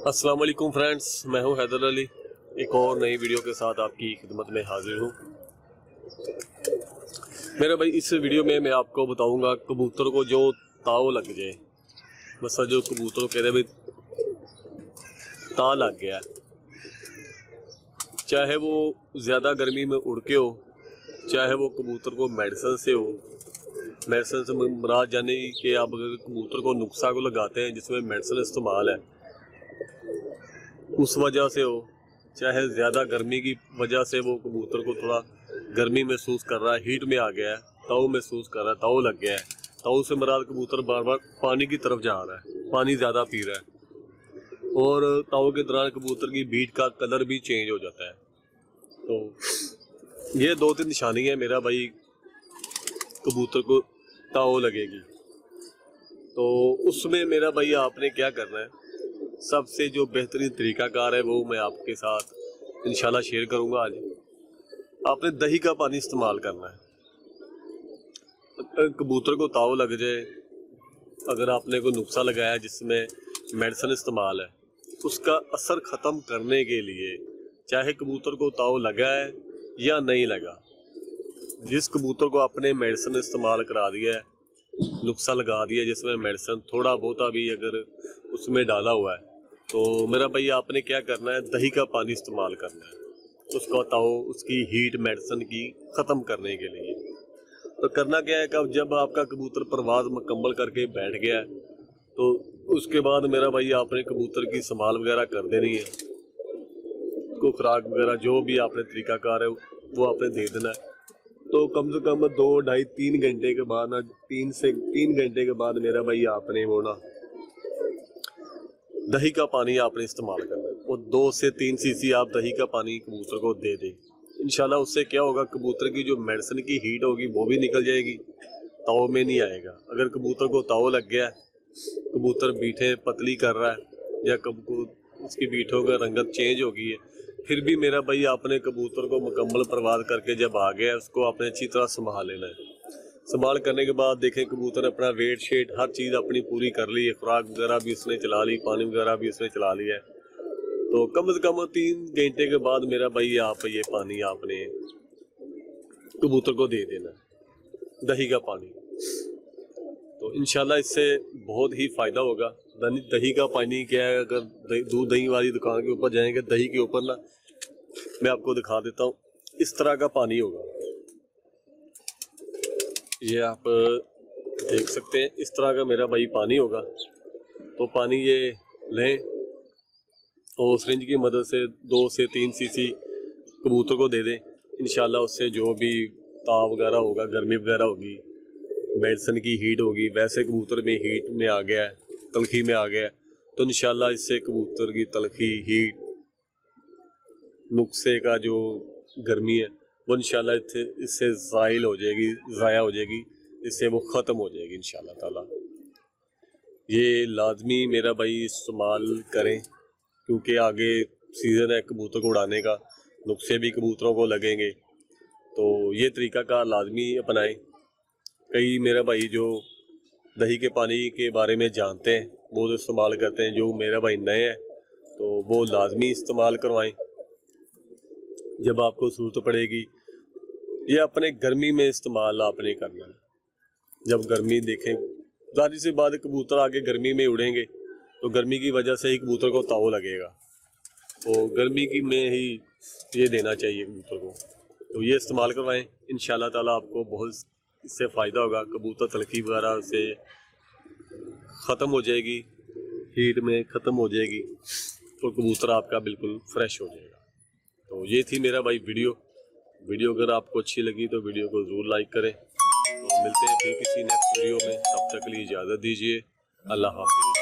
अस्सलाम वालेकुम फ्रेंड्स, मैं हूं हैदर अली। एक और नई वीडियो के साथ आपकी खिदमत में हाजिर हूं। मेरे भाई, इस वीडियो में मैं आपको बताऊंगा कबूतर को जो ताव लग जाए, बस जो कबूतर कह रहे भाई ता लग गया, चाहे वो ज़्यादा गर्मी में उड़ के हो, चाहे वो कबूतर को मेडिसिन से हो। मेडिसिन से मुराद जाने कि आप अगर कबूतर को नुक्सा को लगाते हैं जिसमें मेडिसिन इस्तेमाल है, उस वजह से हो, चाहे ज़्यादा गर्मी की वजह से वो कबूतर को थोड़ा गर्मी महसूस कर रहा है, हीट में आ गया है, ताव महसूस कर रहा है, ताव लग गया है। ताव से मुराद कबूतर बार बार पानी की तरफ जा रहा है, पानी ज़्यादा पी रहा है, और ताव के दौरान कबूतर की बीट का कलर भी चेंज हो जाता है। तो ये 2-3 निशानी है मेरा भाई, कबूतर को ताव लगेगी। तो उसमें मेरा भाई आपने क्या करना है, सबसे जो बेहतरीन तरीकाकार है वो मैं आपके साथ इंशाल्लाह शेयर करूंगा आज। आपने दही का पानी इस्तेमाल करना है। कबूतर को ताव लग जाए, अगर आपने कोई नुक्सा लगाया जिसमें मेडिसिन इस्तेमाल है, उसका असर ख़त्म करने के लिए, चाहे कबूतर को ताव लगा है या नहीं लगा, जिस कबूतर को आपने मेडिसिन इस्तेमाल करा दिया है, नुक्सा लगा दिया जिसमें मेडिसिन थोड़ा बहुता भी अगर उसमें डाला हुआ है, तो मेरा भाई आपने क्या करना है, दही का पानी इस्तेमाल करना है उसका ताव, उसकी हीट मेडिसिन की ख़त्म करने के लिए। तो करना क्या है कि जब आपका कबूतर परवाज़ मुकम्मल करके बैठ गया है, तो उसके बाद मेरा भाई आपने कबूतर की संभाल वगैरह कर देनी है, उसको खुराक वगैरह जो भी आपने तरीकाकार है वो आपने दे देना है। तो कम से कम 2, 2.5, 3 घंटे के बाद ना, 3 घंटे के बाद मेरा भाई आपने वो ना दही का पानी आपने इस्तेमाल करना है, और 2 से 3 सीसी आप दही का पानी कबूतर को दे दें। इंशाल्लाह उससे क्या होगा, कबूतर की जो मेडिसिन की हीट होगी वो भी निकल जाएगी, ताव में नहीं आएगा। अगर कबूतर को ताव लग गया, कबूतर बीठे पतली कर रहा है, या कबूतर उसकी बीठों का रंगत चेंज हो गई है, फिर भी मेरा भाई आपने कबूतर को मुकम्मल परवाज़ करके जब आ गया, उसको आपने अच्छी तरह संभाल लेना है। संभाल करने के बाद देखें कबूतर अपना वेट शेट हर चीज़ अपनी पूरी कर ली है, खुराक वगैरह भी उसने चला ली, पानी वगैरह भी उसने चला लिया है। तो कम से कम 3 घंटे के बाद मेरा भाई आप ये पानी आपने कबूतर को दे देना है, दही का पानी। तो इंशाल्लाह इससे बहुत ही फ़ायदा होगा। दही का पानी क्या है, अगर दूध दही वाली दुकान के ऊपर जाएंगे, दही के ऊपर ना, मैं आपको दिखा देता हूँ, इस तरह का पानी होगा, ये आप देख सकते हैं, इस तरह का मेरा भाई पानी होगा। तो पानी ये लें और सिरिंज की मदद से 2 से 3 सीसी कबूतर को दे दें। इंशाल्लाह उससे जो भी ताव वगैरह होगा, गर्मी वगैरह होगी, मेडिसिन की हीट होगी, वैसे कबूतर में हीट में आ गया है, तलखी में आ गया है, तो इंशाल्लाह इससे कबूतर की तलखी, हीट, नुक्से का जो गर्मी है वो इंशाल्लाह इससे ज़ाइल हो जाएगी, ज़ाया हो जाएगी, इससे वो ख़त्म हो जाएगी इंशाल्लाह ताला। ये लाजमी मेरा भाई इस्तेमाल करें, क्योंकि आगे सीज़न है कबूतर को उड़ाने का, नुक्से भी कबूतरों को लगेंगे, तो ये तरीक़ाकार लाजमी अपनाएं। कई मेरा भाई जो दही के पानी के बारे में जानते हैं वो तो इस्तेमाल करते हैं, जो मेरा भाई नए हैं तो वो लाजमी इस्तेमाल करवाएं जब आपको ज़रूरत पड़ेगी। ये अपने गर्मी में इस्तेमाल आपने करना है। जब गर्मी देखें, ज़ाहिर सी बात, कबूतर आगे गर्मी में उड़ेंगे तो गर्मी की वजह से ही कबूतर को ताव लगेगा, तो गर्मी की में ही ये देना चाहिए कबूतर को। तो ये इस्तेमाल करवाएं, इंशाल्लाह ताला आपको बहुत इससे फ़ायदा होगा। कबूतर तलखी वगैरह से ख़त्म हो जाएगी, हीट में ख़त्म हो जाएगी, तो कबूतर आपका बिल्कुल फ्रेश हो जाएगा। तो ये थी मेरा भाई वीडियो अगर आपको अच्छी लगी तो वीडियो को ज़रूर लाइक करें। तो मिलते हैं फिर किसी नेक्स्ट वीडियो में, तब तक के लिए इजाज़त दीजिए। अल्लाह हाफ़िज़।